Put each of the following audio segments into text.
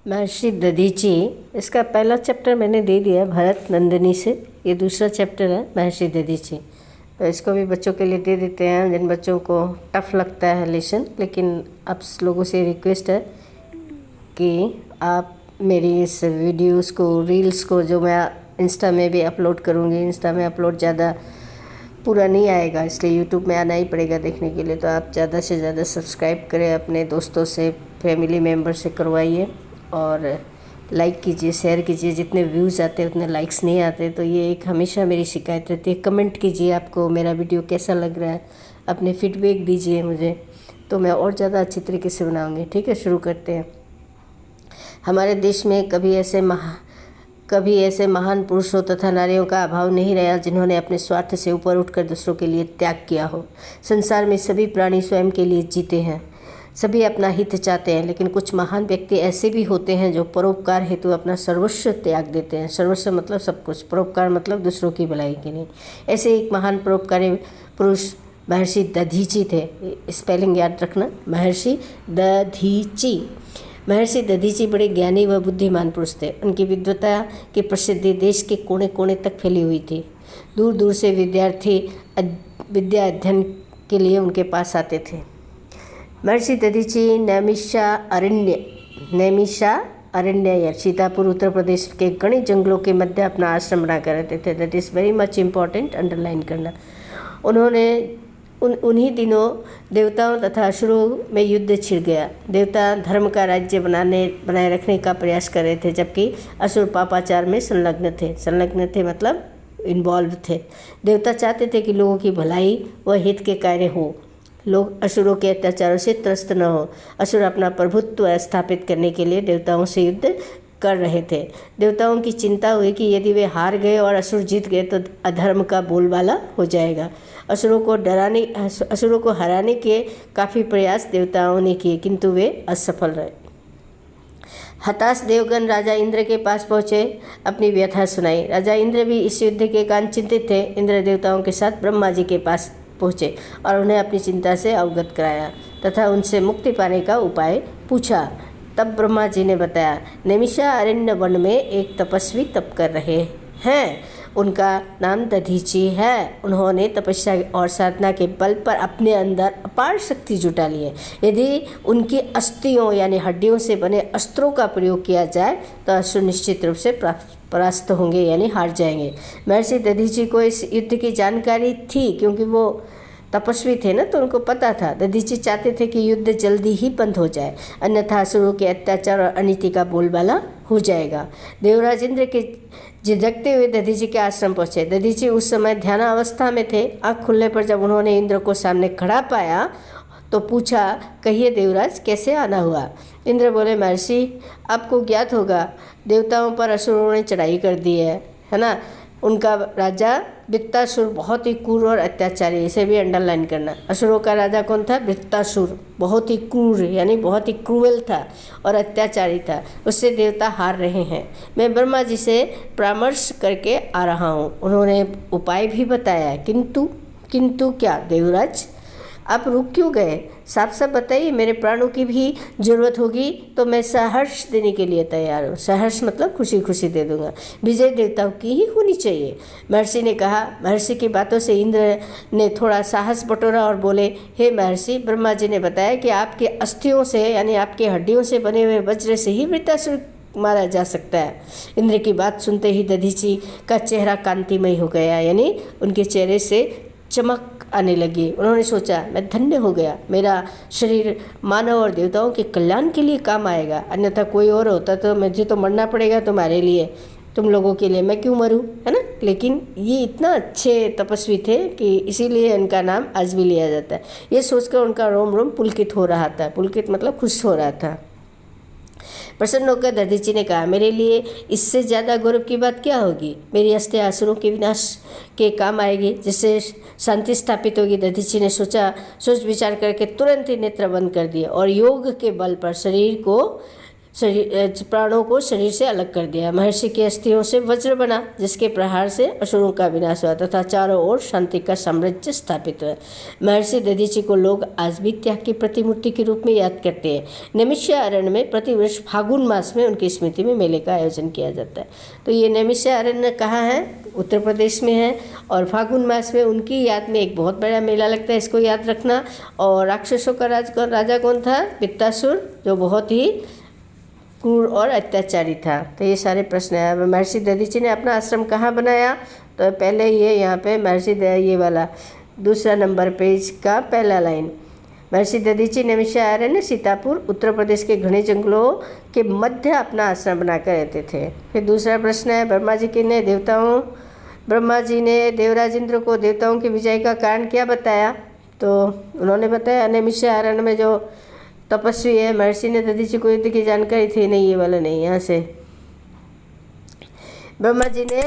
महर्षि दधीची, इसका पहला चैप्टर मैंने दे दिया भरत नंदिनी से। ये दूसरा चैप्टर है महर्षि दधीची। तो इसको भी बच्चों के लिए दे देते हैं जिन बच्चों को टफ लगता है लेसन। लेकिन आप लोगों से रिक्वेस्ट है कि आप मेरी इस वीडियोस को, रील्स को जो मैं इंस्टा में भी अपलोड करूँगी, इंस्टा में अपलोड ज़्यादा पूरा नहीं आएगा, इसलिए यूट्यूब में आना ही पड़ेगा देखने के लिए। तो आप ज़्यादा से ज़्यादा सब्सक्राइब करें, अपने दोस्तों से, फैमिली मेम्बर से करवाइए और लाइक कीजिए, शेयर कीजिए। जितने व्यूज़ आते हैं उतने लाइक्स नहीं आते, तो ये एक हमेशा मेरी शिकायत रहती है। कमेंट कीजिए आपको मेरा वीडियो कैसा लग रहा है, अपने फीडबैक दीजिए मुझे, तो मैं और ज़्यादा अच्छी तरीके से बनाऊँगी। ठीक है, शुरू करते हैं। हमारे देश में कभी ऐसे महान पुरुषों तथा नारियों का अभाव नहीं रहा जिन्होंने अपने स्वार्थ से ऊपर उठकर दूसरों के लिए त्याग किया हो। संसार में सभी प्राणी स्वयं के लिए जीते हैं, सभी अपना हित चाहते हैं, लेकिन कुछ महान व्यक्ति ऐसे भी होते हैं जो परोपकार हेतु अपना सर्वस्व त्याग देते हैं। सर्वस्व मतलब सब कुछ, परोपकार मतलब दूसरों की भलाई के लिए। ऐसे एक महान परोपकारी पुरुष महर्षि दधीची थे। स्पेलिंग याद रखना, महर्षि दधीची। महर्षि दधीची बड़े ज्ञानी व बुद्धिमान पुरुष थे। उनकी विद्वता की प्रसिद्धि देश के कोने कोने तक फैली हुई थी। दूर दूर से विद्यार्थी विद्या अध्ययन के लिए उनके पास आते थे। महर्षि दधीची नैमिषारण्य सीतापुर उत्तर प्रदेश के घने जंगलों के मध्य अपना आश्रम बनाकर रहते थे। That is very much important, underline करना। उन्होंने उन्हीं दिनों देवताओं तथा असुरों में युद्ध छिड़ गया। देवता धर्म का राज्य बनाए रखने का प्रयास कर रहे थे, जबकि असुर पापाचार में संलग्न थे मतलब इन्वॉल्व थे। देवता चाहते थे कि लोगों की भलाई व हित के कार्य हो, लोग असुरों के अत्याचारों से त्रस्त न हो। असुर अपना प्रभुत्व स्थापित करने के लिए देवताओं से युद्ध कर रहे थे। देवताओं की चिंता हुई कि यदि वे हार गए और असुर जीत गए तो अधर्म का बोलबाला हो जाएगा। असुरों को हराने के काफ़ी प्रयास देवताओं ने किए, किंतु वे असफल रहे। हताश देवगण राजा इंद्र के पास पहुँचे, अपनी व्यथा सुनाई। राजा इंद्र भी इस युद्ध के कारण चिंतित थे। इंद्र देवताओं के साथ ब्रह्मा जी के पास पहुँचे और उन्हें अपनी चिंता से अवगत कराया तथा उनसे मुक्ति पाने का उपाय पूछा। तब ब्रह्मा जी ने बताया, नैमिषारण्य वन में एक तपस्वी तप कर रहे हैं, उनका नाम दधीची है। उन्होंने तपस्या और साधना के बल पर अपने अंदर अपार शक्ति जुटा ली है। यदि उनकी अस्थियों यानी हड्डियों से बने अस्त्रों का प्रयोग किया जाए तो असुर निश्चित रूप से परास्त होंगे यानी हार जाएंगे। महर्षि दधीची को इस युद्ध की जानकारी थी, क्योंकि वो तपस्वी थे ना, तो उनको पता था। दधीची चाहते थे कि युद्ध जल्दी ही बंद हो जाए, अन्यथा असुरों के अत्याचार और अनीति का बोलबाला हो जाएगा। देवराज इंद्र के झिझकते हुए दधीची के आश्रम पहुँचे। दधीची उस समय ध्यान अवस्था में थे। आँख खुलने पर जब उन्होंने इंद्र को सामने खड़ा पाया तो पूछा, कहिए देवराज, कैसे आना हुआ? इंद्र बोले, महर्षि आपको ज्ञात होगा देवताओं पर असुरों ने चढ़ाई कर दी है ना। उनका राजा वृत्तासुर बहुत ही क्रूर और अत्याचारी, इसे भी अंडरलाइन करना। असुरों का राजा कौन था? वृत्तासुर। बहुत ही क्रूर यानी बहुत ही क्रूएल था और अत्याचारी था। उससे देवता हार रहे हैं। मैं ब्रह्मा जी से परामर्श करके आ रहा हूँ। उन्होंने उपाय भी बताया, किंतु क्या देवराज, आप रुक क्यों गए? साफ साफ बताइए, मेरे प्राणों की भी जरूरत होगी तो मैं सहर्ष देने के लिए तैयार हूँ। सहर्ष मतलब खुशी खुशी दे दूंगा। विजय देवताओं की ही होनी चाहिए। महर्षि ने कहा। महर्षि की बातों से इंद्र ने थोड़ा साहस बटोरा और बोले, हे महर्षि, ब्रह्मा जी ने बताया कि आपके अस्थियों से यानी आपके हड्डियों से बने हुए वज्र से ही वृत्तासुर मारा जा सकता है। इंद्र की बात सुनते ही दधीची का चेहरा कांतिमय हो गया, यानी उनके चेहरे से चमक आने लगी। उन्होंने सोचा, मैं धन्य हो गया, मेरा शरीर मानव और देवताओं के कल्याण के लिए काम आएगा, अन्यथा कोई और होता तो मुझे तो मरना पड़ेगा तुम्हारे लिए, तुम लोगों के लिए, मैं क्यों मरूं, है ना। लेकिन ये इतना अच्छे तपस्वी थे कि इसीलिए इनका नाम आज भी लिया जाता है। ये सोचकर उनका रोम रोम पुलकित हो रहा था। पुलकित मतलब खुश हो रहा था। प्रसन्न होकर दधीची ने कहा, मेरे लिए इससे ज़्यादा गौरव की बात क्या होगी? मेरी अस्थियां असुरों के विनाश के काम आएगी, जिससे शांति स्थापित होगी। दधीची ने सोच विचार करके तुरंत ही नेत्र बंद कर दिए और योग के बल पर प्राणों को शरीर से अलग कर दिया। महर्षि की अस्थियों से वज्र बना, जिसके प्रहार से असुरों का विनाश हुआ तथा चारों ओर शांति का साम्राज्य स्थापित हुआ। महर्षि दधीचि को लोग आज भी त्याग की प्रतिमूर्ति के रूप में याद करते हैं। नैमिषारण्य में प्रतिवर्ष फागुन मास में उनकी स्मृति में मेले का आयोजन किया जाता है। तो ये नैमिषारण्य कहाँ है? उत्तर प्रदेश में है। और फागुन मास में उनकी याद में एक बहुत बड़ा मेला लगता है, इसको याद रखना। और राक्षसों का राजा कौन था? वृत्तासुर, जो बहुत ही क्रूर और अत्याचारी था। तो ये सारे प्रश्न हैं। महर्षि दधीचि ने अपना आश्रम कहाँ बनाया? तो पहले ये यहाँ पे महर्षि ये वाला दूसरा नंबर पेज का पहला लाइन, महर्षि दधीचि नैमिषारण्य सीतापुर उत्तर प्रदेश के घने जंगलों के मध्य अपना आश्रम बनाकर रहते थे। फिर दूसरा प्रश्न है, ब्रह्मा जी ने देवराज इंद्र को देवताओं की विजय का कारण क्या बताया? तो उन्होंने बताया नैमिषारण्य में जो तपस्वी है महर्षि ने दधीचि को युद्ध की जानकारी थी। नहीं, ये वाला नहीं, यहाँ से ब्रह्मा जी ने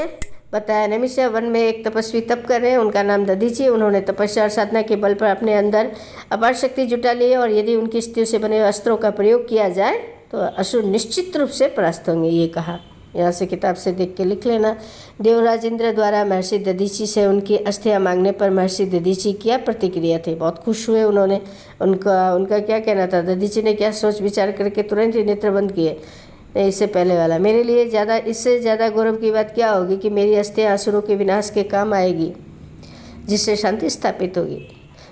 बताया नैमिषा वन में एक तपस्वी तप कर रहे हैं, उनका नाम दधीचि। उन्होंने तपस्या और साधना के बल पर अपने अंदर अपार शक्ति जुटा ली है और यदि उनकी स्थितियों से बने अस्त्रों का प्रयोग किया जाए तो असुर निश्चित रूप से परास्त होंगे, ये कहा। यहाँ से किताब से देख के लिख लेना। देवराज इंद्र द्वारा महर्षि दधीचि से उनकी अस्थियाँ मांगने पर महर्षि दधीचि क्या प्रतिक्रिया थी? बहुत खुश हुए उन्होंने। उनका क्या कहना था? दधीचि ने क्या सोच विचार करके तुरंत ही नेत्र बंद किए? नहीं, इससे पहले वाला, मेरे लिए इससे ज़्यादा गौरव की बात क्या होगी कि मेरी अस्थियाँ असुरों के विनाश के काम आएगी, जिससे शांति स्थापित होगी।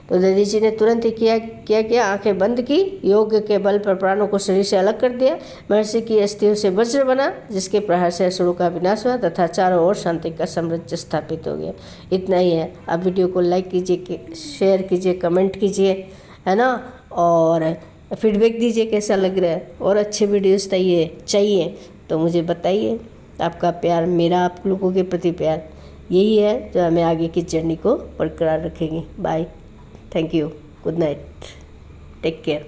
तो दधीचि ने तुरंत ही किया आंखें बंद की, योग के बल पर प्राणों को शरीर से अलग कर दिया। महर्षि की अस्थियों से वज्र बना, जिसके प्रहार से असुरों का विनाश हुआ तथा चारों ओर शांति का साम्राज्य स्थापित हो गया। इतना ही है। आप वीडियो को लाइक कीजिए, शेयर कीजिए, कमेंट कीजिए, है ना, और फीडबैक दीजिए कैसा लग रहा है। और अच्छे वीडियोस चाहिए तो मुझे बताइए। आपका प्यार, मेरा आप लोगों के प्रति प्यार, यही है जो हमें आगे की जर्नी को बरकरार रखेगी। Bye, thank you, good night, take care.